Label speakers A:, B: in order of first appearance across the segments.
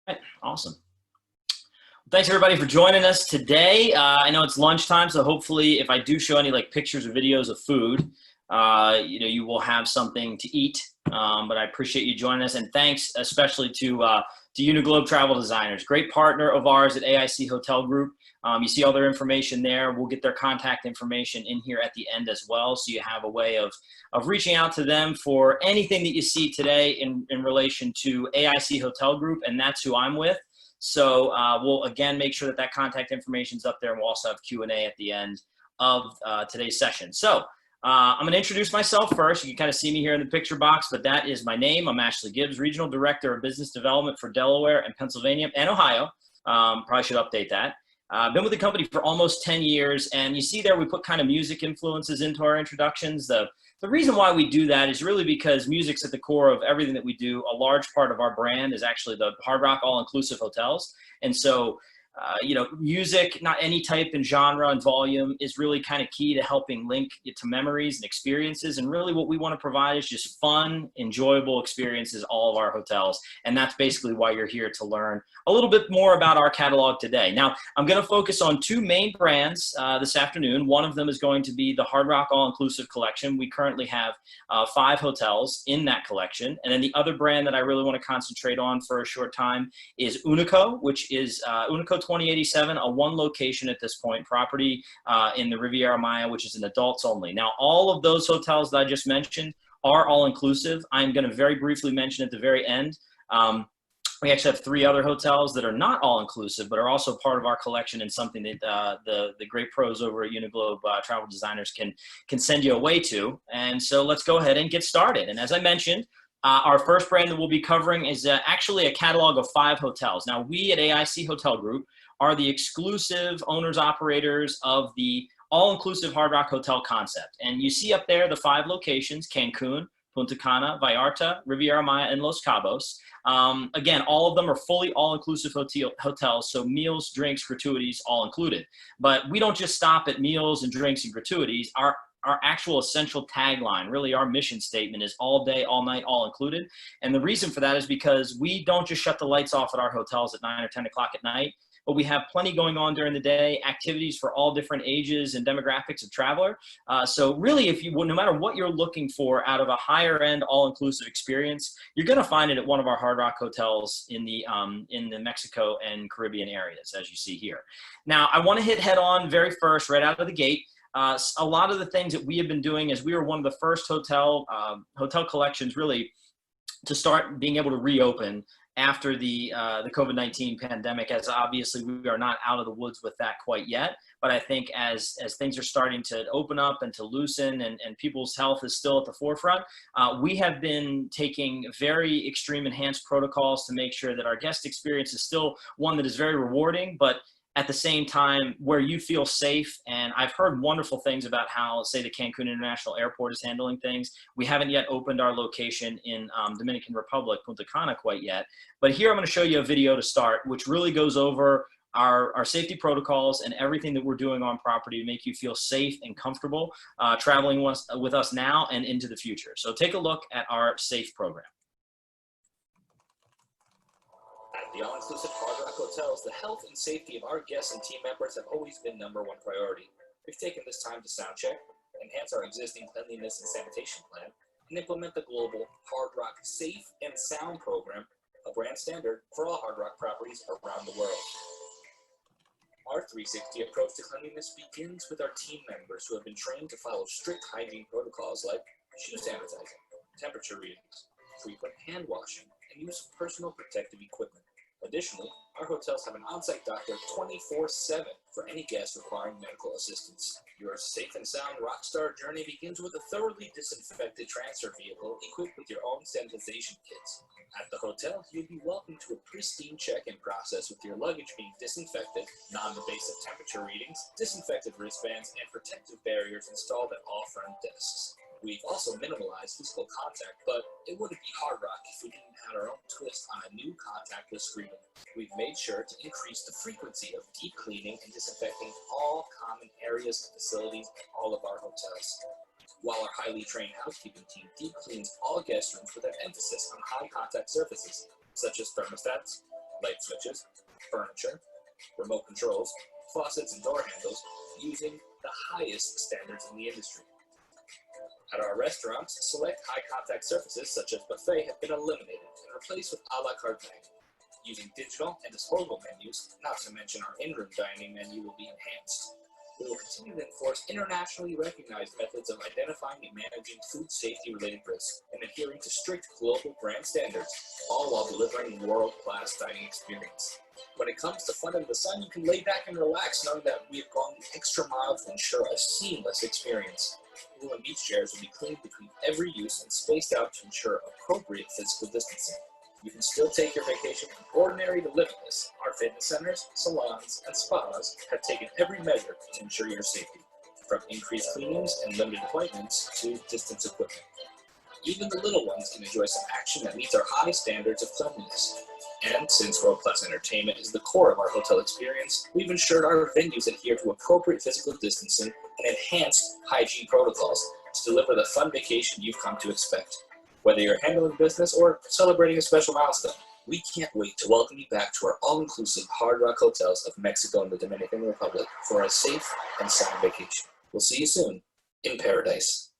A: Right, awesome. Thanks everybody for joining us today. I know it's lunchtime, so hopefully if I do show any like pictures or videos of food, you will have something to eat. But I appreciate you joining us, and thanks especially to Uniglobe Travel Designers, great partner of ours at AIC Hotel Group. You see all their information there. We'll get their contact information in here at the end as well, so you have a way of reaching out to them for anything that you see today in relation to AIC Hotel Group, and that's who I'm with. So we'll again make sure that that contact information is up there, and we'll also have Q&A at the end of today's session. So I'm going to introduce myself first. You can kind of see me here in the picture box, but that is my name. I'm Ashley Gibbs, Regional Director of Business Development for Delaware and Pennsylvania and Ohio. Probably should update that. I've been with the company for almost 10 years, and you see there we put kind of music influences into our introductions. The reason why we do that is really because music's at the core of everything that we do. A large part of our brand is actually the Hard Rock All-Inclusive Hotels. And so, music, not any type and genre and volume, is really kind of key to helping link it to memories and experiences. And really what we want to provide is just fun, enjoyable experiences, all of our hotels. And that's basically why you're here, to learn a little bit more about our catalog today. Now, I'm going to focus on two main brands this afternoon. One of them is going to be the Hard Rock All-Inclusive Collection. We currently have 5 hotels in that collection. And then the other brand that I really want to concentrate on for a short time is UNICO, which is UNICO 2087, a one location at this point property in the Riviera Maya, which is an adults only. Now, all of those hotels that I just mentioned are all-inclusive. I'm going to very briefly mention at the very end. We actually have 3 other hotels that are not all-inclusive, but are also part of our collection, and something that the great pros over at Uniglobe Travel Designers can send you away to. And so let's go ahead and get started. And as I mentioned, our first brand that we'll be covering is actually a catalog of 5 hotels. Now, we at AIC Hotel Group are the exclusive owners operators of the all-inclusive Hard Rock Hotel concept. And you see up there the 5 locations: Cancun, Punta Cana, Vallarta, Riviera Maya, and Los Cabos. Again, all of them are fully all-inclusive hotels, so meals, drinks, gratuities, all included. But we don't just stop at meals and drinks and gratuities. Our actual essential tagline, really our mission statement, is all day, all night, all included. And the reason for that is because we don't just shut the lights off at our hotels at 9 or 10 o'clock at night, but we have plenty going on during the day, activities for all different ages and demographics of traveler. So really, no matter what you're looking for out of a higher end all-inclusive experience, you're going to find it at one of our Hard Rock hotels in the Mexico and Caribbean areas, as you see here. Now, I want to hit head on very first, right out of the gate. A lot of the things that we have been doing is we were one of the first hotel collections really to start being able to reopen after the COVID-19 pandemic, as obviously we are not out of the woods with that quite yet. But I think as things are starting to open up and to loosen, and people's health is still at the forefront, we have been taking very extreme enhanced protocols to make sure that our guest experience is still one that is very rewarding, but at the same time where you feel safe. And I've heard wonderful things about how, say, the Cancun International Airport is handling things. We haven't yet opened our location in Dominican Republic, Punta Cana, quite yet. But here I'm going to show you a video to start, which really goes over our safety protocols and everything that we're doing on property to make you feel safe and comfortable traveling with us now and into the future. So take a look at our SAFE program.
B: At the all-inclusive Hard Rock Hotels, the health and safety of our guests and team members have always been #1 priority. We've taken this time to sound check, enhance our existing cleanliness and sanitation plan, and implement the global Hard Rock Safe and Sound program, a brand standard for all Hard Rock properties around the world. Our 360 approach to cleanliness begins with our team members, who have been trained to follow strict hygiene protocols like shoe sanitizing, temperature readings, frequent hand washing, and use of personal protective equipment. Additionally, our hotels have an on-site doctor 24/7 for any guest requiring medical assistance. Your safe and sound rockstar journey begins with a thoroughly disinfected transfer vehicle equipped with your own sanitization kits. At the hotel, you'll be welcomed to a pristine check-in process with your luggage being disinfected, non-invasive temperature readings, disinfected wristbands, and protective barriers installed at all front desks. We've also minimalized physical contact, but it wouldn't be Hard Rock if we didn't add our own twist on a new contactless screening. We've made sure to increase the frequency of deep cleaning and disinfecting all common areas and facilities at all of our hotels. While our highly trained housekeeping team deep cleans all guest rooms with an emphasis on high contact surfaces, such as thermostats, light switches, furniture, remote controls, faucets, and door handles using the highest standards in the industry. At our restaurants, select high-contact surfaces such as buffet have been eliminated and replaced with a la carte dining. Using digital and disposable menus, not to mention our in-room dining menu, will be enhanced. We will continue to enforce internationally recognized methods of identifying and managing food safety-related risks and adhering to strict global brand standards, all while delivering a world-class dining experience. When it comes to fun under the sun, you can lay back and relax knowing that we have gone the extra mile to ensure a seamless experience. Pool and beach chairs will be cleaned between every use and spaced out to ensure appropriate physical distancing. You can still take your vacation from ordinary to limitless. Our fitness centers, salons, and spas have taken every measure to ensure your safety, from increased cleanings and limited appointments to distance equipment. Even the little ones can enjoy some action that meets our high standards of cleanliness. And since world-class entertainment is the core of our hotel experience, we've ensured our venues adhere to appropriate physical distancing and enhanced hygiene protocols to deliver the fun vacation you've come to expect. Whether you're handling business or celebrating a special milestone, we can't wait to welcome you back to our all-inclusive Hard Rock Hotels of Mexico and the Dominican Republic for a safe and sound vacation. We'll see you soon in paradise.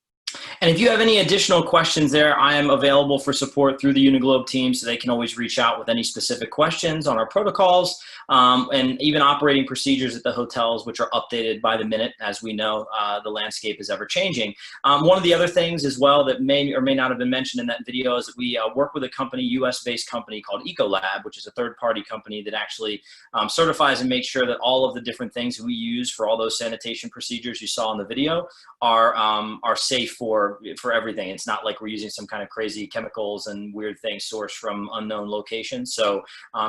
A: And if you have any additional questions there, I am available for support through the Uniglobe team, so they can always reach out with any specific questions on our protocols and even operating procedures at the hotels, which are updated by the minute. As we know, the landscape is ever changing. One of the other things as well that may or may not have been mentioned in that video is that we work with a company, US-based company called Ecolab, which is a third-party company that actually certifies and makes sure that all of the different things we use for all those sanitation procedures you saw in the video are safe for everything. It's not like we're using some kind of crazy chemicals and weird things sourced from unknown locations. So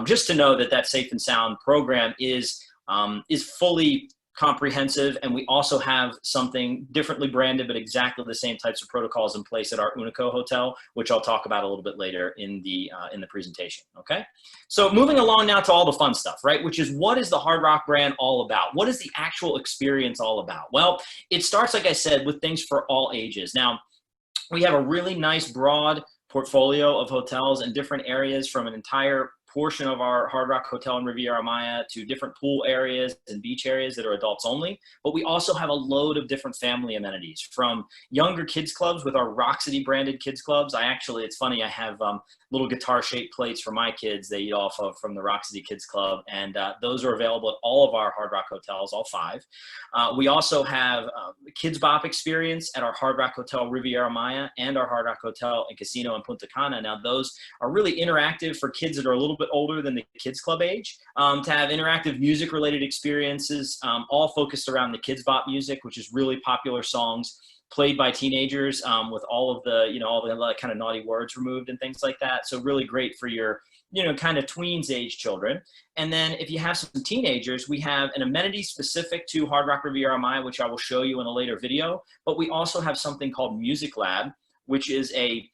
A: just to know that that Safe and Sound program is fully comprehensive, and we also have something differently branded but exactly the same types of protocols in place at our UNICO hotel, which I'll talk about a little bit later in the presentation. Okay, so moving along now to all the fun stuff, right? Which is, what is the Hard Rock brand all about? What is the actual experience all about? Well, it starts, like I said, with things for all ages. Now, we have a really nice broad portfolio of hotels in different areas, from an entire portion of our Hard Rock Hotel in Riviera Maya to different pool areas and beach areas that are adults only. But we also have a load of different family amenities, from younger kids clubs with our Roxity branded kids clubs. It's funny, I have little guitar shaped plates for my kids they eat off of from the Roxity Kids Club, and those are available at all of our Hard Rock hotels, all 5. We also have Kids Bop experience at our Hard Rock Hotel Riviera Maya and our Hard Rock Hotel and Casino in Punta Cana. Now, those are really interactive for kids that are a little bit older than the kids club age, to have interactive music related experiences, all focused around the Kids Bop music, which is really popular songs played by teenagers, with all of the, all the kind of naughty words removed and things like that. So really great for your, kind of tweens age children. And then if you have some teenagers, we have an amenity specific to Hard Rock Riviera Maya, which I will show you in a later video. But we also have something called Music Lab, which is a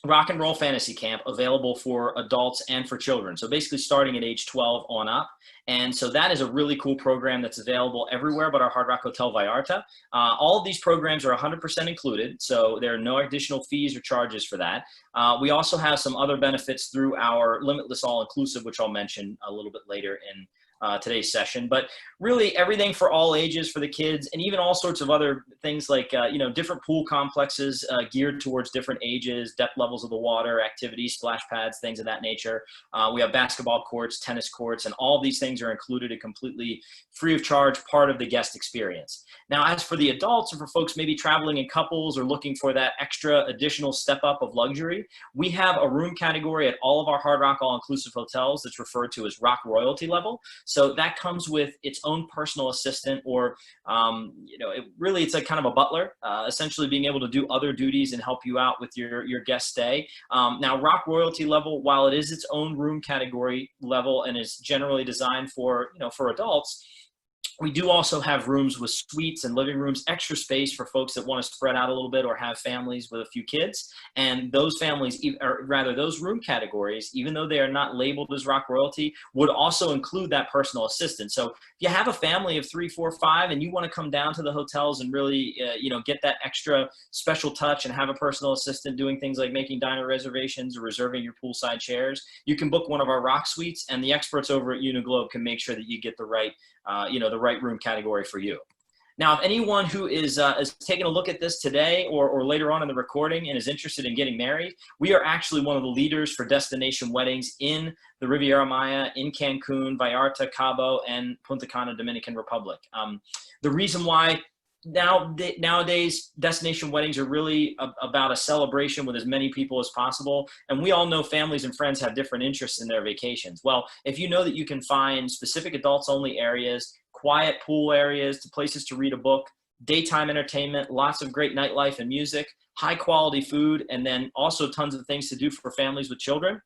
A: rock and roll fantasy camp available for adults and for children. So basically starting at age 12 on up. And so that is a really cool program that's available everywhere but our Hard Rock Hotel Vallarta. All of these programs are 100% included, so there are no additional fees or charges for that. We also have some other benefits through our Limitless All-Inclusive, which I'll mention a little bit later in today's session. But really everything for all ages for the kids, and even all sorts of other things like, different pool complexes geared towards different ages, depth levels of the water, activities, splash pads, things of that nature. We have basketball courts, tennis courts, and all these things are included and completely free of charge, part of the guest experience. Now, as for the adults, and for folks maybe traveling in couples or looking for that extra additional step up of luxury, we have a room category at all of our Hard Rock All-Inclusive hotels that's referred to as Rock Royalty Level. So that comes with its own personal assistant, or, it's a kind of a butler, essentially being able to do other duties and help you out with your guest stay. Now, Rock Royalty Level, while it is its own room category level and is generally designed for, for adults, We do also have rooms with suites and living rooms, extra space for folks that want to spread out a little bit or have families with a few kids. And those families, or rather those room categories, even though they are not labeled as Rock Royalty, would also include that personal assistant. So if you have a family of 3, 4, 5, and you want to come down to the hotels and really, get that extra special touch and have a personal assistant doing things like making diner reservations or reserving your poolside chairs, you can book one of our Rock Suites, and the experts over at Uniglobe can make sure that you get the right room category for you. Now, if anyone who is taking a look at this today or later on in the recording and is interested in getting married, we are actually one of the leaders for destination weddings in the Riviera Maya, in Cancun, Vallarta, Cabo, and Punta Cana, Dominican Republic. The reason why nowadays destination weddings are really about a celebration with as many people as possible, and we all know families and friends have different interests in their vacations. Well, if you know that you can find specific adults only areas, quiet pool areas, to places to read a book, daytime entertainment, lots of great nightlife and music, high quality food, and then also tons of things to do for families with children,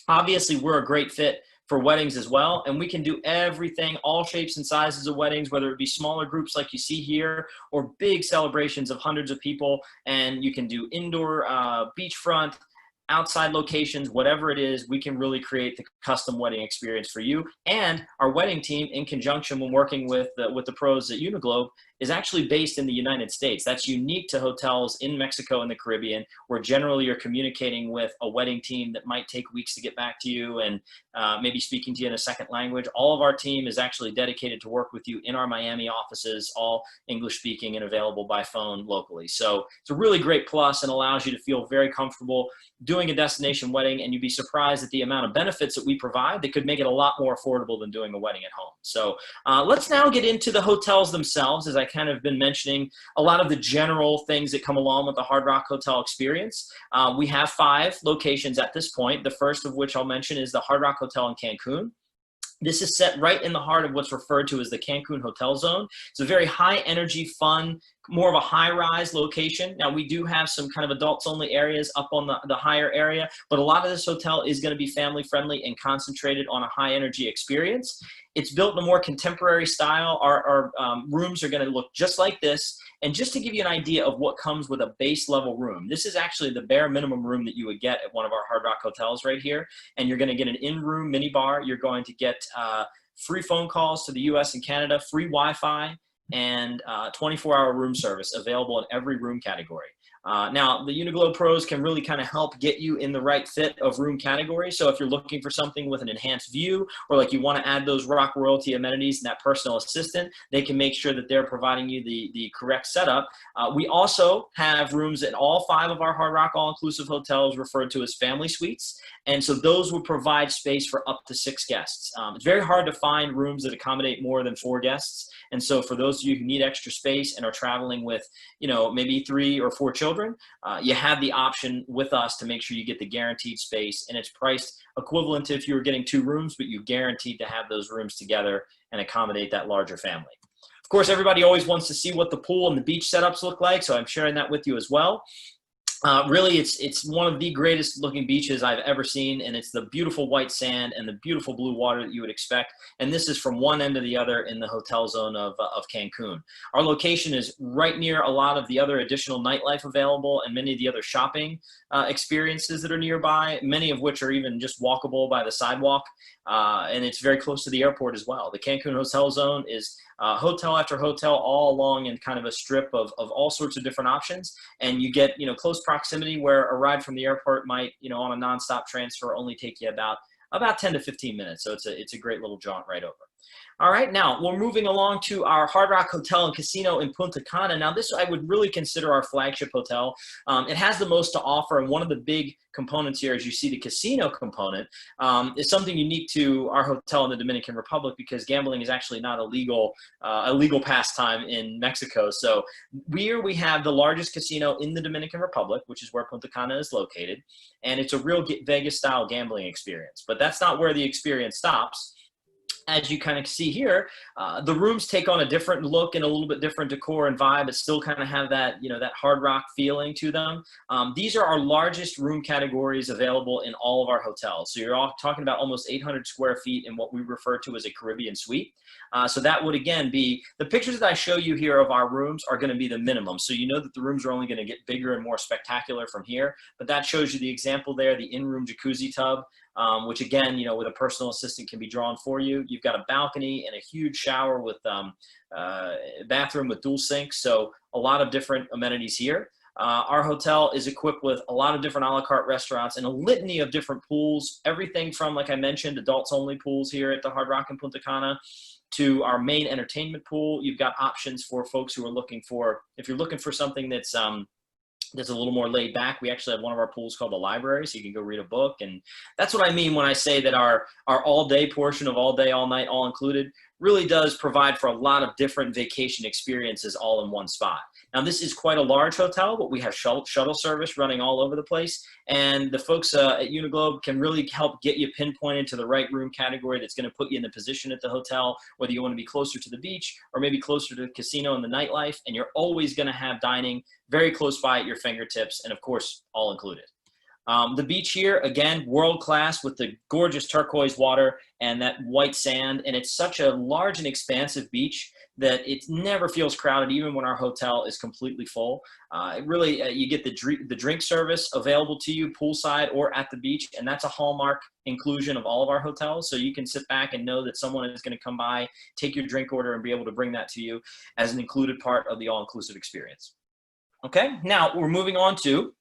A: obviously we're a great fit for weddings as well. And we can do everything, all shapes and sizes of weddings, whether it be smaller groups like you see here or big celebrations of hundreds of people. And you can do indoor, beachfront, outside locations, whatever it is, we can really create the custom wedding experience for you. And our wedding team, in conjunction when working with the pros at Uniglobe, is actually based in the United States. That's unique to hotels in Mexico and the Caribbean, where generally you're communicating with a wedding team that might take weeks to get back to you and maybe speaking to you in a second language. All of our team is actually dedicated to work with you in our Miami offices, all English speaking and available by phone locally. So it's a really great plus and allows you to feel very comfortable doing a destination wedding, and you'd be surprised at the amount of benefits that we provide that could make it a lot more affordable than doing a wedding at home. So let's now get into the hotels themselves. As I kind of been mentioning, a lot of the general things that come along with the Hard Rock Hotel experience. We have 5 locations at this point. The first of which I'll mention is the Hard Rock Hotel in Cancun. This is set right in the heart of what's referred to as the Cancun Hotel Zone. It's a very high energy, fun, more of a high-rise location. Now, we do have some kind of adults-only areas up on the higher area, but a lot of this hotel is going to be family-friendly and concentrated on a high-energy experience. It's built in a more contemporary style. Our rooms are going to look just like this. And just to give you an idea of what comes with a base level room, this is actually the bare minimum room that you would get at one of our Hard Rock hotels right here. And you're going to get an in-room mini bar. You're going to get free phone calls to the US and Canada, free Wi-Fi, and 24-hour room service available in every room category. Now, the Uniglobe pros can really kind of help get you in the right fit of room category. So if you're looking for something with an enhanced view, or like you want to add those Rock Royalty amenities and that personal assistant, they can make sure that they're providing you the correct setup. We also have rooms in all 5 of our Hard Rock all-inclusive hotels referred to as family suites. And so those will provide space for up to 6 guests. It's very hard to find rooms that accommodate more than 4 guests. And so for those of you who need extra space and are traveling with, maybe 3 or 4 children, you have the option with us to make sure you get the guaranteed space, and it's priced equivalent to if you were getting 2 rooms, but you guaranteed to have those rooms together and accommodate that larger family. Of course, everybody always wants to see what the pool and the beach setups look like, so I'm sharing that with you as well. Really, it's one of the greatest looking beaches I've ever seen, and it's the beautiful white sand and the beautiful blue water that you would expect. And this is from one end to the other in the hotel zone of Cancun. Our location is right near a lot of the other additional nightlife available and many of the other shopping experiences that are nearby, many of which are even just walkable by the sidewalk. And it's very close to the airport as well. The Cancun Hotel Zone is hotel after hotel all along in kind of a strip of all sorts of different options. And you get, close proximity where a ride from the airport might, on a nonstop transfer only take you about 10 to 15 minutes. So it's a great little jaunt right over. All right, now we're moving along to our Hard Rock Hotel and Casino in Punta Cana. Now this I would really consider our flagship hotel. It has the most to offer, and one of the big components here, as you see the casino component, is something unique to our hotel in the Dominican Republic, because gambling is actually not a legal pastime in Mexico. So here we have the largest casino in the Dominican Republic, which is where Punta Cana is located, and it's a real Vegas-style gambling experience. But that's not where the experience stops. as you kind of see here, the rooms take on a different look and a little bit different decor and vibe, but still kind of have that, that Hard Rock feeling to them. These are our largest room categories available in all of our hotels. So you're all talking about almost 800 square feet in what we refer to as a Caribbean suite. So that would, again, be the pictures that I show you here of our rooms are going to be the minimum. So you know that the rooms are only going to get bigger and more spectacular from here. But that shows you the example there, the in-room jacuzzi tub. Which again, with a personal assistant can be drawn for you. You've got a balcony and a huge shower with bathroom with dual sinks. So a lot of different amenities here. Our hotel is equipped with a lot of different a la carte restaurants and a litany of different pools. Everything from, like I mentioned, adults only pools here at the Hard Rock in Punta Cana to our main entertainment pool. You've got options for folks who are looking for, if you're looking for something that's a little more laid back. We actually have one of our pools called the library, so you can go read a book. And that's what I mean when I say that our all-day portion of all day, all night, all included really does provide for a lot of different vacation experiences all in one spot. Now, this is quite a large hotel, but we have shuttle service running all over the place. And the folks at Uniglobe can really help get you pinpointed to the right room category that's going to put you in the position at the hotel, whether you want to be closer to the beach or maybe closer to the casino and the nightlife. And you're always going to have dining very close by at your fingertips, and of course, all included. The beach here, again, world-class with the gorgeous turquoise water and that white sand, and it's such a large and expansive beach that it never feels crowded, even when our hotel is completely full. You get the drink service available to you poolside or at the beach, and that's a hallmark inclusion of all of our hotels. So you can sit back and know that someone is going to come by, take your drink order, and be able to bring that to you as an included part of the all-inclusive experience. Okay, now we're moving on to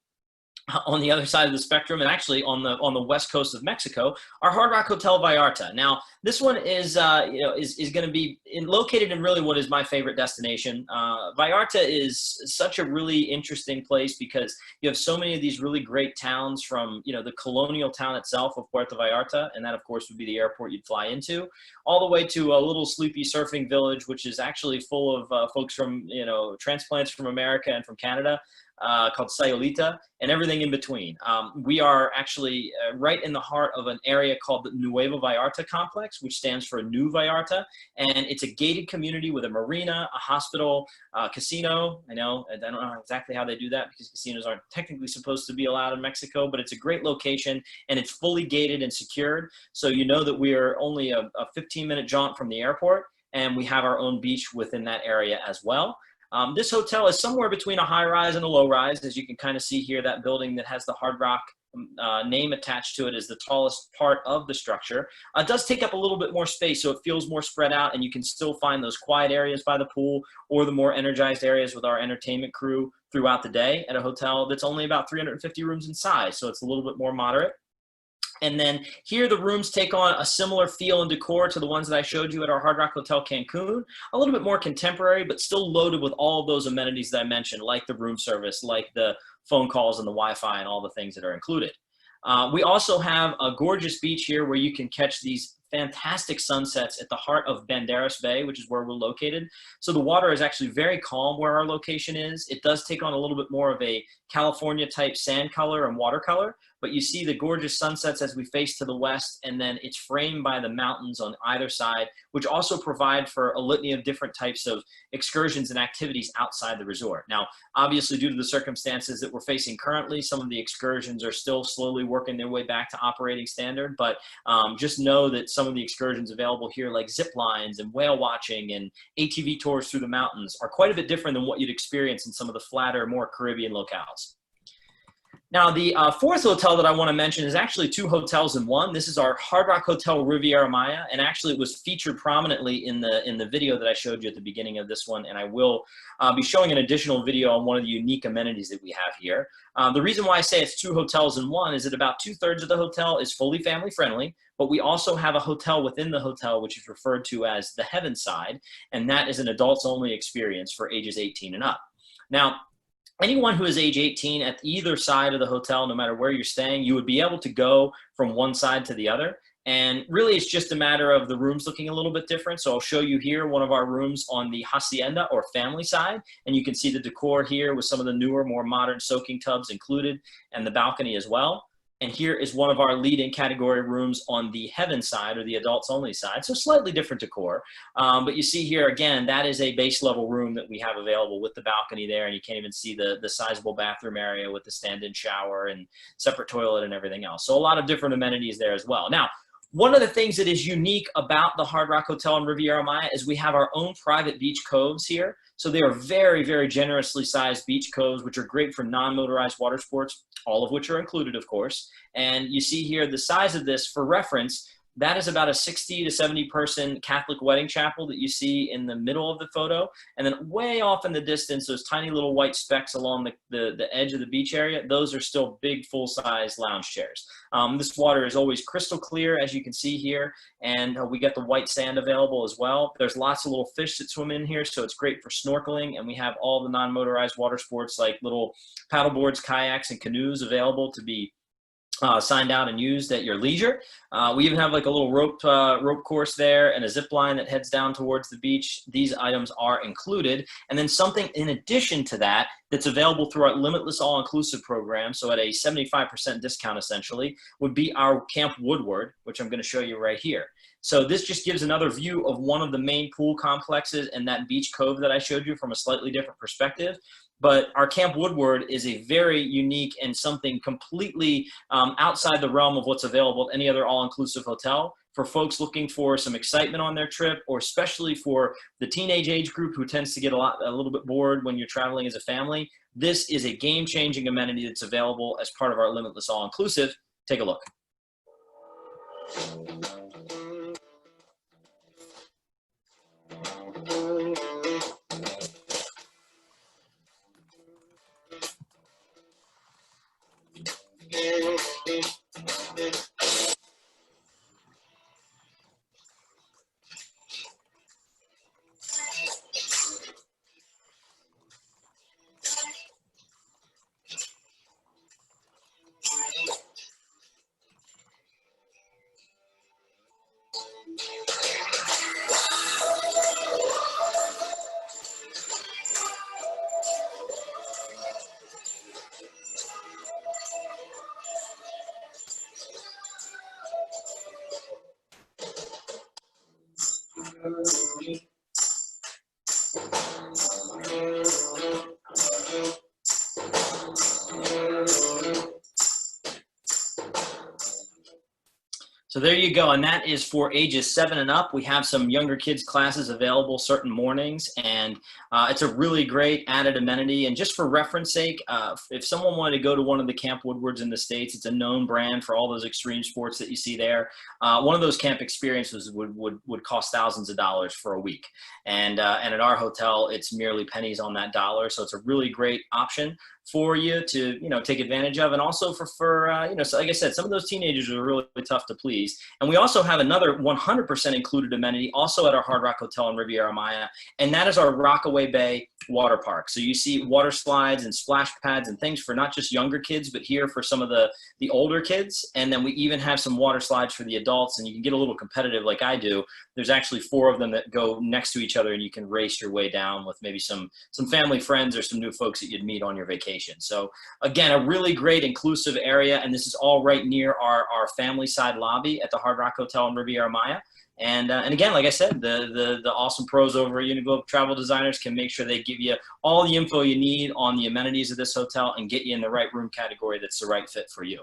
A: the other side of the spectrum, and actually on the west coast of Mexico, our Hard Rock Hotel Vallarta. Now, this one is going to be located in really what is my favorite destination. Vallarta is such a really interesting place because you have so many of these really great towns, from the colonial town itself of Puerto Vallarta, and that of course would be the airport you'd fly into, all the way to a little sleepy surfing village, which is actually full of folks from transplants from America and from Canada. Called Sayulita, and everything in between. We are actually right in the heart of an area called the Nuevo Vallarta Complex, which stands for New Vallarta, and it's a gated community with a marina, a hospital, casino. I don't know exactly how they do that because casinos aren't technically supposed to be allowed in Mexico, but it's a great location, and it's fully gated and secured, so you know that we are only a 15-minute jaunt from the airport, and we have our own beach within that area as well. This hotel is somewhere between a high-rise and a low-rise. As you can kind of see here, that building that has the Hard Rock name attached to it is the tallest part of the structure. It does take up a little bit more space, so it feels more spread out, and you can still find those quiet areas by the pool or the more energized areas with our entertainment crew throughout the day at a hotel that's only about 350 rooms in size, so it's a little bit more moderate. And then here the rooms take on a similar feel and decor to the ones that I showed you at our Hard Rock Hotel Cancun, a little bit more contemporary, but still loaded with all of those amenities that I mentioned, like the room service, like the phone calls and the Wi-Fi and all the things that are included. We also have a gorgeous beach here where you can catch these fantastic sunsets at the heart of Banderas Bay, which is where we're located. So the water is actually very calm where our location is. It does take on a little bit more of a California type sand color and watercolor, but you see the gorgeous sunsets as we face to the west, and then it's framed by the mountains on either side, which also provide for a litany of different types of excursions and activities outside the resort. Now, obviously, due to the circumstances that we're facing currently, some of the excursions are still slowly working their way back to operating standard, but just know that some of the excursions available here, like zip lines and whale watching and ATV tours through the mountains, are quite a bit different than what you'd experience in some of the flatter, more Caribbean locales. Now, the fourth hotel that I want to mention is actually two hotels in one. This is our Hard Rock Hotel Riviera Maya, and actually it was featured prominently in the video that I showed you at the beginning of this one, and I will be showing an additional video on one of the unique amenities that we have here. The reason why I say it's two hotels in one is that about 2/3 of the hotel is fully family friendly, but we also have a hotel within the hotel which is referred to as the Heaven Side, and that is an adults only experience for ages 18 and up. Now, anyone who is age 18 at either side of the hotel, no matter where you're staying, you would be able to go from one side to the other. And really, it's just a matter of the rooms looking a little bit different. So I'll show you here one of our rooms on the Hacienda or family side. And you can see the decor here with some of the newer, more modern soaking tubs included, and the balcony as well. And here is one of our lead-in category rooms on the heaven side, or the adults only side. So slightly different decor. But you see here, again, that is a base level room that we have available with the balcony there. And you can't even see the sizable bathroom area with the stand-in shower and separate toilet and everything else. So a lot of different amenities there as well. Now, one of the things that is unique about the Hard Rock Hotel in Riviera Maya is we have our own private beach coves here. So they are very, very generously sized beach coves, which are great for non-motorized water sports, all of which are included, of course. And you see here the size of this for reference. That is about a 60 to 70 person Catholic wedding chapel that you see in the middle of the photo. And then way off in the distance, those tiny little white specks along the edge of the beach area, those are still big full-size lounge chairs. This water is always crystal clear, as you can see here, and we get the white sand available as well. There's lots of little fish that swim in here, so it's great for snorkeling, and we have all the non-motorized water sports like little paddle boards, kayaks, and canoes available to be signed out and used at your leisure. We even have like a little rope course there and a zip line that heads down towards the beach. These items are included. And then something in addition to that that's available through our Limitless All-Inclusive program, so at a 75% discount essentially, would be our Camp Woodward, which I'm going to show you right here. So this just gives another view of one of the main pool complexes and that beach cove that I showed you from a slightly different perspective. But our Camp Woodward is a very unique and something completely outside the realm of what's available at any other all-inclusive hotel for folks looking for some excitement on their trip, or especially for the teenage age group who tends to get a little bit bored when you're traveling as a family. This is a game-changing amenity that's available as part of our Limitless All-Inclusive. Take a look. So there you go, and that is for ages 7 and up. We have some younger kids classes available certain mornings, and it's a really great added amenity. And just for reference sake, if someone wanted to go to one of the Camp Woodwards in the States, it's a known brand for all those extreme sports that you see there. One of those camp experiences would cost thousands of dollars for a week. And at our hotel, it's merely pennies on that dollar. So it's a really great option for you to, take advantage of. And also for so like I said, some of those teenagers are really tough to please. And we also have another 100% included amenity also at our Hard Rock Hotel in Riviera Maya, and that is our Rockaway Bay water park. So you see water slides and splash pads and things for not just younger kids, but here for some of the older kids. And then we even have some water slides for the adults, and you can get a little competitive like I do. There's actually 4 of them that go next to each other, and you can race your way down with maybe some family friends or some new folks that you'd meet on your vacation. So again, a really great inclusive area, and this is all right near our family side lobby at the Hard Rock Hotel in Riviera Maya. And again, like I said, the awesome pros over at Uniglobe Travel Designers can make sure they give you all the info you need on the amenities of this hotel and get you in the right room category that's the right fit for you.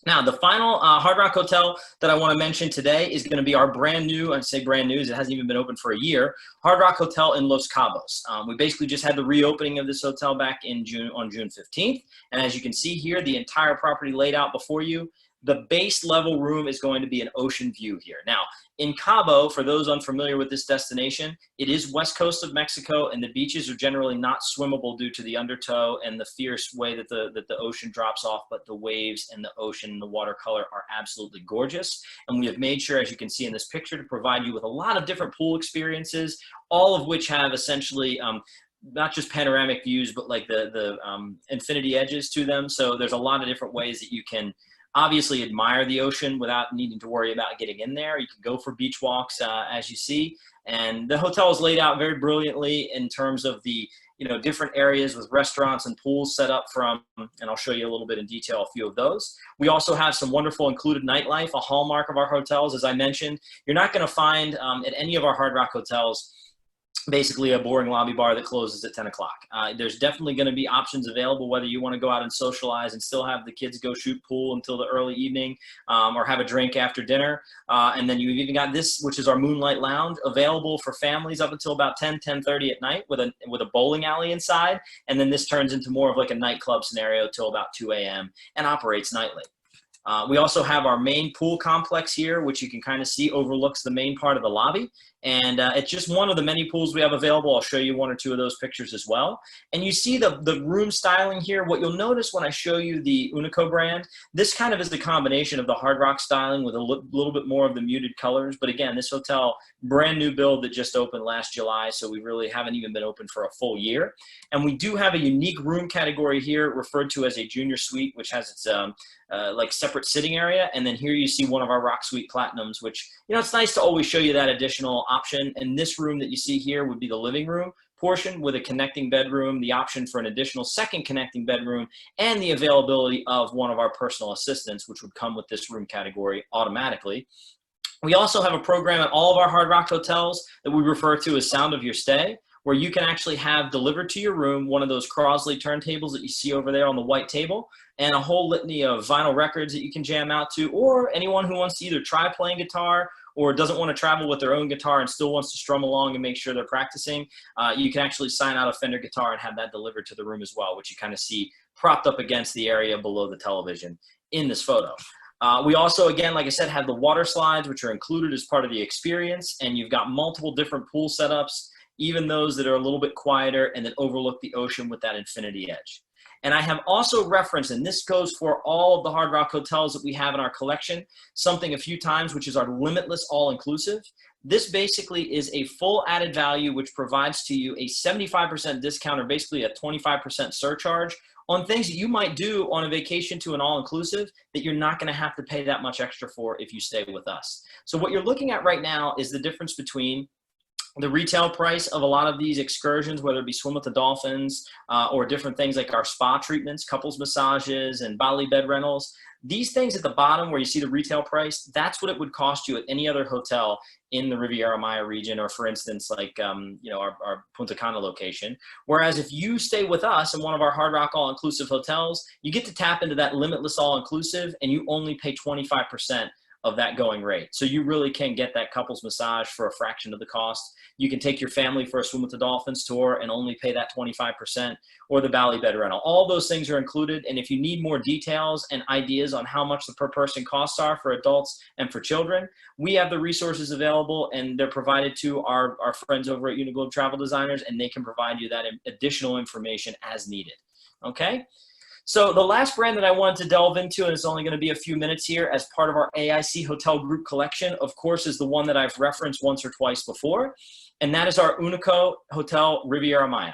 A: Now, the final Hard Rock Hotel that I want to mention today is going to be our brand new, I'd say brand new, it hasn't even been open for a year, Hard Rock Hotel in Los Cabos. We basically just had the reopening of this hotel back on June 15th. And as you can see here, the entire property laid out before you. The base level room is going to be an ocean view here. Now, in Cabo, for those unfamiliar with this destination, it is west coast of Mexico, and the beaches are generally not swimmable due to the undertow and the fierce way that the ocean drops off, but the waves and the ocean and the watercolor are absolutely gorgeous. And we have made sure, as you can see in this picture, to provide you with a lot of different pool experiences, all of which have essentially not just panoramic views, but like the infinity edges to them. So there's a lot of different ways that you can obviously admire the ocean without needing to worry about getting in there. You can go for beach walks, as you see. And the hotel is laid out very brilliantly in terms of the different areas with restaurants and pools set up from, and I'll show you a little bit in detail a few of those. We also have some wonderful included nightlife, a hallmark of our hotels. As I mentioned, you're not going to find at any of our Hard Rock hotels basically a boring lobby bar that closes at 10 o'clock. There's definitely going to be options available, whether you want to go out and socialize and still have the kids go shoot pool until the early evening, or have a drink after dinner. And then you've even got this, which is our Moonlight Lounge, available for families up until about 10:30 at night with a bowling alley inside. And then this turns into more of like a nightclub scenario till about 2 a.m. and operates nightly. We also have our main pool complex here, which you can kind of see overlooks the main part of the lobby. And it's just one of the many pools we have available. I'll show you one or two of those pictures as well. And you see the room styling here. What you'll notice when I show you the UNICO brand, this kind of is the combination of the Hard Rock styling with a little bit more of the muted colors. But again, this hotel, brand new build that just opened last July, so we really haven't even been open for a full year. And we do have a unique room category here referred to as a junior suite, which has its like separate sitting area. And then here you see one of our Rock Suite Platinums, which, it's nice to always show you that additional option. And this room that you see here would be the living room portion with a connecting bedroom, the option for an additional second connecting bedroom, and the availability of one of our personal assistants, which would come with this room category automatically. We also have a program at all of our Hard Rock hotels that we refer to as Sound of Your Stay, where you can actually have delivered to your room one of those Crosley turntables that you see over there on the white table, and a whole litany of vinyl records that you can jam out to, or anyone who wants to either try playing guitar or doesn't want to travel with their own guitar and still wants to strum along and make sure they're practicing, you can actually sign out a Fender guitar and have that delivered to the room as well, which you kind of see propped up against the area below the television in this photo. We also, again, like I said, have the water slides, which are included as part of the experience, and you've got multiple different pool setups, even those that are a little bit quieter and that overlook the ocean with that infinity edge. And I have also referenced, and this goes for all of the Hard Rock hotels that we have in our collection, something a few times, which is our limitless all-inclusive. This basically is a full added value, which provides to you a 75% discount, or basically a 25% surcharge on things that you might do on a vacation to an all-inclusive that you're not going to have to pay that much extra for if you stay with us. So what you're looking at right now is the difference between the retail price of a lot of these excursions, whether it be swim with the dolphins or different things like our spa treatments, couples massages, and Bali bed rentals. These things at the bottom where you see the retail price, that's what it would cost you at any other hotel in the Riviera Maya region, or for instance, like our Punta Cana location. Whereas if you stay with us in one of our Hard Rock all-inclusive hotels, you get to tap into that limitless all-inclusive, and you only pay 25% of that going rate. So you really can get that couples massage for a fraction of the cost. You can take your family for a swim with the dolphins tour and only pay that 25%, or the Bali bed rental. All those things are included. And if you need more details and ideas on how much the per person costs are for adults and for children, we have the resources available, and they're provided to our friends over at Uniglobe Travel Designers, and they can provide you that additional information as needed. Okay? So the last brand that I wanted to delve into, and it's only going to be a few minutes here as part of our AIC Hotel Group collection, of course, is the one that I've referenced once or twice before, and that is our UNICO Hotel Riviera Maya.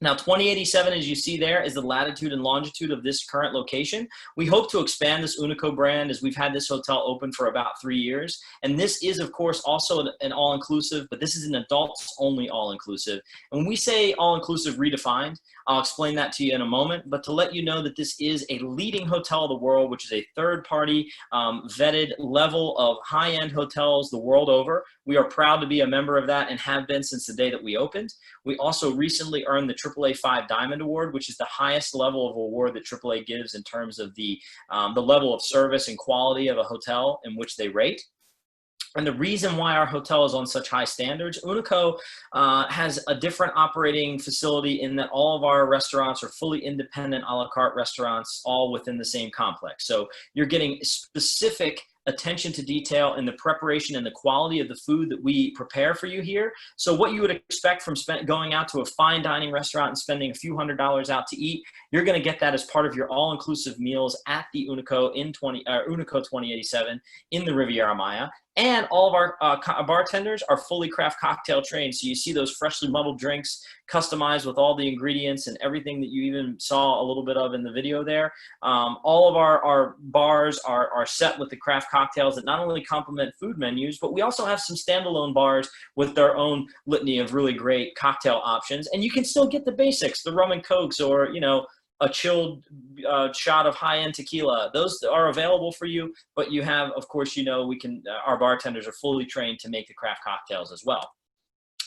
A: Now, 2087, as you see there, is the latitude and longitude of this current location. We hope to expand this UNICO brand, as we've had this hotel open for about 3 years. And this is, of course, also an all-inclusive, but this is an adults-only all-inclusive. And when we say all-inclusive redefined, I'll explain that to you in a moment. But to let you know that this is a leading hotel of the world, which is a third-party vetted level of high-end hotels the world over. We are proud to be a member of that and have been since the day that we opened. We also recently earned the AAA 5 Diamond Award, which is the highest level of award that AAA gives in terms of the level of service and quality of a hotel in which they rate. And the reason why our hotel is on such high standards, UNICO has a different operating facility in that all of our restaurants are fully independent a la carte restaurants, all within the same complex. So you're getting specific attention to detail in the preparation and the quality of the food that we prepare for you here. So what you would expect from going out to a fine dining restaurant and spending a few $100s out to eat, you're going to get that as part of your all-inclusive meals at the UNICO UNICO 2087 in the Riviera Maya. And all of our bartenders are fully craft cocktail trained. So you see those freshly muddled drinks customized with all the ingredients and everything that you even saw a little bit of in the video there. All of our bars are set with the craft cocktails that not only complement food menus, but we also have some standalone bars with their own litany of really great cocktail options. And you can still get the basics, the rum and cokes, or, you know, a chilled shot of high-end tequila. Those are available for you, but you have, of course, you know, we can, our bartenders are fully trained to make the craft cocktails as well.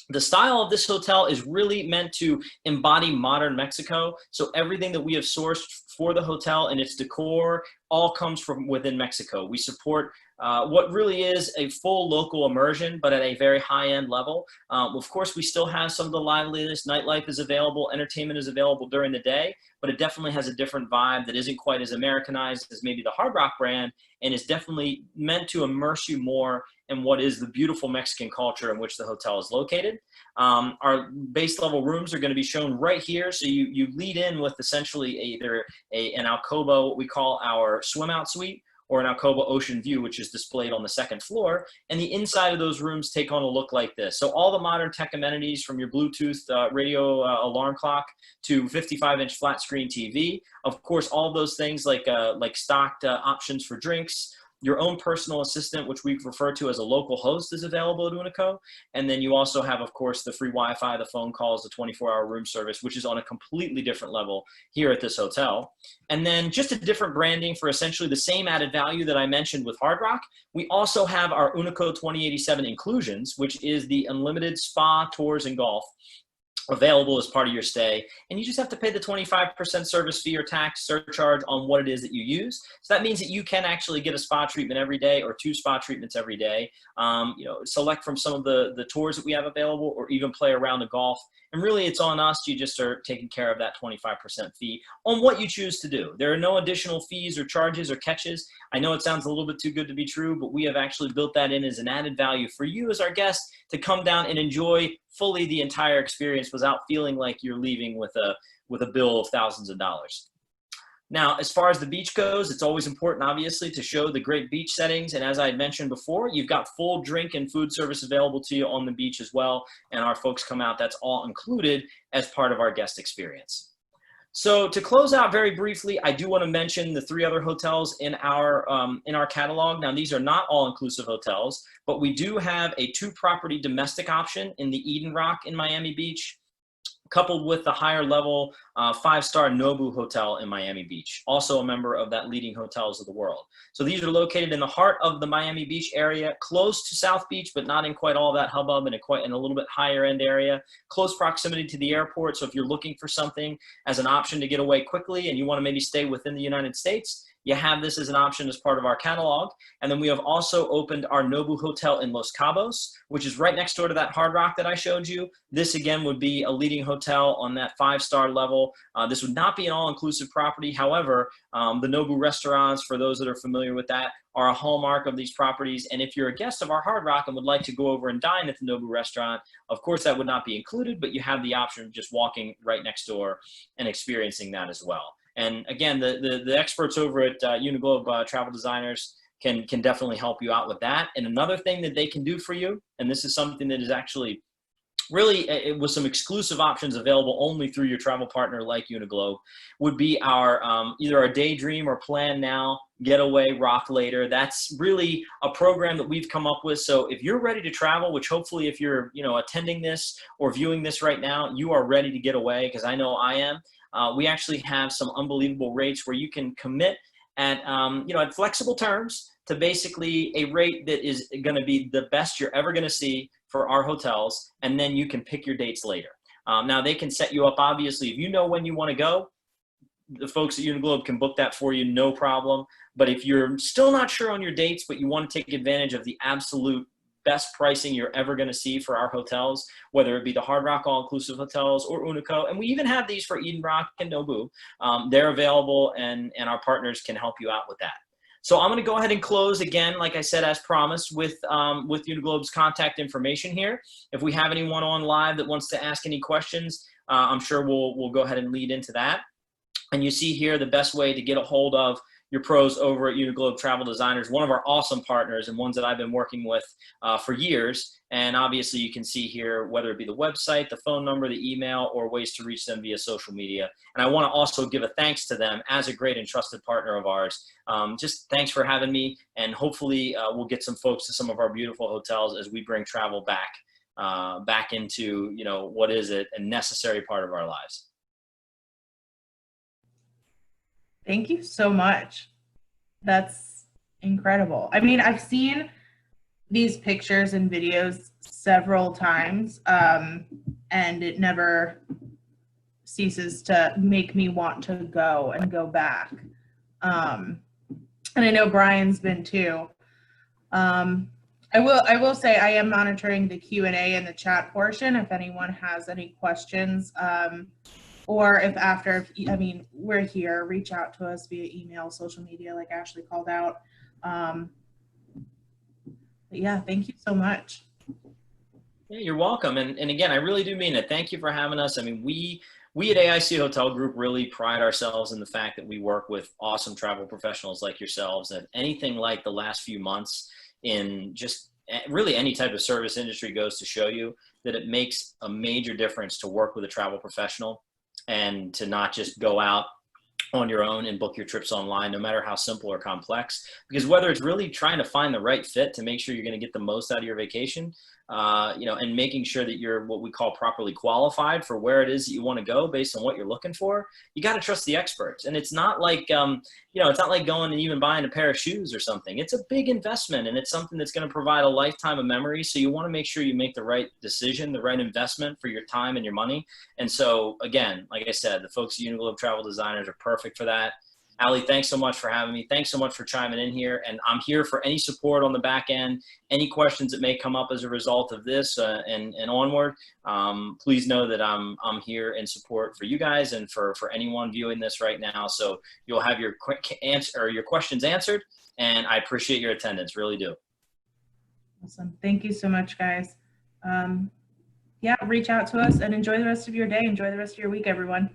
A: The style of this hotel is really meant to embody modern Mexico. So everything that we have sourced for the hotel and its decor all comes from within Mexico. We support what really is a full local immersion, but at a very high-end level. Of course, we still have some of the liveliness. Nightlife is available. Entertainment is available during the day, but it definitely has a different vibe that isn't quite as Americanized as maybe the Hard Rock brand, and is definitely meant to immerse you more in what is the beautiful Mexican culture in which the hotel is located. Our base level rooms are going to be shown right here. So you lead in with essentially either an Alcoba, what we call our swim out suite, or an Alcoba Ocean View, which is displayed on the second floor. And the inside of those rooms take on a look like this. So all the modern tech amenities, from your Bluetooth radio alarm clock to 55-inch flat screen TV. Of course, all of those things like stocked options for drinks. Your own personal assistant, which we refer to as a local host, is available at UNICO. And then you also have, of course, the free Wi-Fi, the phone calls, the 24-hour room service, which is on a completely different level here at this hotel. And then just a different branding for essentially the same added value that I mentioned with Hard Rock. We also have our UNICO 2087 inclusions, which is the unlimited spa, tours, and golf, available as part of your stay. And you just have to pay the 25% service fee or tax surcharge on what it is that you use. So that means that you can actually get a spa treatment every day, or 2 spa treatments every day. You know, select from some of the tours that we have available, or even play around the golf. And really, it's on us. You just are taking care of that 25% fee on what you choose to do. There are no additional fees or charges or catches. I know it sounds a little bit too good to be true, but we have actually built that in as an added value for you as our guest to come down and enjoy fully the entire experience without feeling like you're leaving with a bill of thousands of dollars. Now, as far as the beach goes, it's always important, obviously, to show the great beach settings. And as I had mentioned before, you've got full drink and food service available to you on the beach as well. And our folks come out, that's all included as part of our guest experience. So to close out very briefly, I do want to mention the 3 other hotels in our catalog. Now, these are not all-inclusive hotels, but we do have a 2-property domestic option in the Eden Rock in Miami Beach, coupled with the higher level 5-star Nobu Hotel in Miami Beach, also a member of that leading hotels of the world. So these are located in the heart of the Miami Beach area, close to South Beach, but not in quite all that hubbub, and in a little bit higher end area, close proximity to the airport. So if you're looking for something as an option to get away quickly and you want to maybe stay within the United States, you have this as an option as part of our catalog. And then we have also opened our Nobu Hotel in Los Cabos, which is right next door to that Hard Rock that I showed you. This, again, would be a leading hotel on that 5-star level. This would not be an all-inclusive property. However, the Nobu restaurants, for those that are familiar with that, are a hallmark of these properties. And if you're a guest of our Hard Rock and would like to go over and dine at the Nobu restaurant, of course, that would not be included, but you have the option of just walking right next door and experiencing that as well. And again, the experts over at Uniglobe Travel Designers can definitely help you out with that. And another thing that they can do for you, and this is something that is actually really with some exclusive options available only through your travel partner like Uniglobe, would be our either our Daydream or Plan Now, Getaway, Rock Later. That's really a program that we've come up with. So if you're ready to travel, which hopefully if you're attending this or viewing this right now, you are ready to get away, because I know I am. We actually have some unbelievable rates where you can commit at at flexible terms to basically a rate that is going to be the best you're ever going to see for our hotels, and then you can pick your dates later. Now, they can set you up, obviously, if you know when you want to go, the folks at Uniglobe can book that for you, no problem. But if you're still not sure on your dates, but you want to take advantage of the absolute best pricing you're ever going to see for our hotels, whether it be the Hard Rock all-inclusive hotels or UNICO, and we even have these for Eden Rock and Nobu. They're available, and our partners can help you out with that. So I'm going to go ahead and close again, like I said, as promised, with Uniglobe's contact information here. If we have anyone on live that wants to ask any questions, I'm sure we'll go ahead and lead into that. And you see here the best way to get a hold of your pros over at Uniglobe Travel Designers, one of our awesome partners and ones that I've been working with for years. And obviously you can see here, whether it be the website, the phone number, the email, or ways to reach them via social media. And I want to also give a thanks to them as a great and trusted partner of ours. Just thanks for having me, and hopefully we'll get some folks to some of our beautiful hotels as we bring travel back into, you know, what is it, a necessary part of our lives.
C: Thank you so much. That's incredible. I mean, I've seen these pictures and videos several times, and it never ceases to make me want to go and go back. And I know Brian's been too. I will say I am monitoring the Q&A and the chat portion if anyone has any questions, or if after, I mean, we're here, reach out to us via email, social media, like Ashley called out. But yeah, thank you so much.
A: Yeah, you're welcome. And again, I really do mean it. Thank you for having us. I mean, we at AIC Hotel Group really pride ourselves in the fact that we work with awesome travel professionals like yourselves, and anything like the last few months in just really any type of service industry goes to show you that it makes a major difference to work with a travel professional and to not just go out on your own and book your trips online, no matter how simple or complex. Because whether it's really trying to find the right fit to make sure you're going to get the most out of your vacation, you know, and making sure that you're what we call properly qualified for where it is that you want to go based on what you're looking for, you got to trust the experts. And it's not like, you know, it's not like going and even buying a pair of shoes or something. It's a big investment, and it's something that's going to provide a lifetime of memories. So you want to make sure you make the right decision, the right investment for your time and your money. And so again, like I said, the folks at Uniglobe Travel Designers are perfect for that. Ali, thanks so much for having me. Thanks so much for chiming in here. And I'm here for any support on the back end, any questions that may come up as a result of this and onward. Please know that I'm here in support for you guys and for anyone viewing this right now. So you'll have your quick answer or your questions answered. And I appreciate your attendance, really do.
C: Awesome. Thank you so much, guys. Yeah, reach out to us and enjoy the rest of your day. Enjoy the rest of your week, everyone.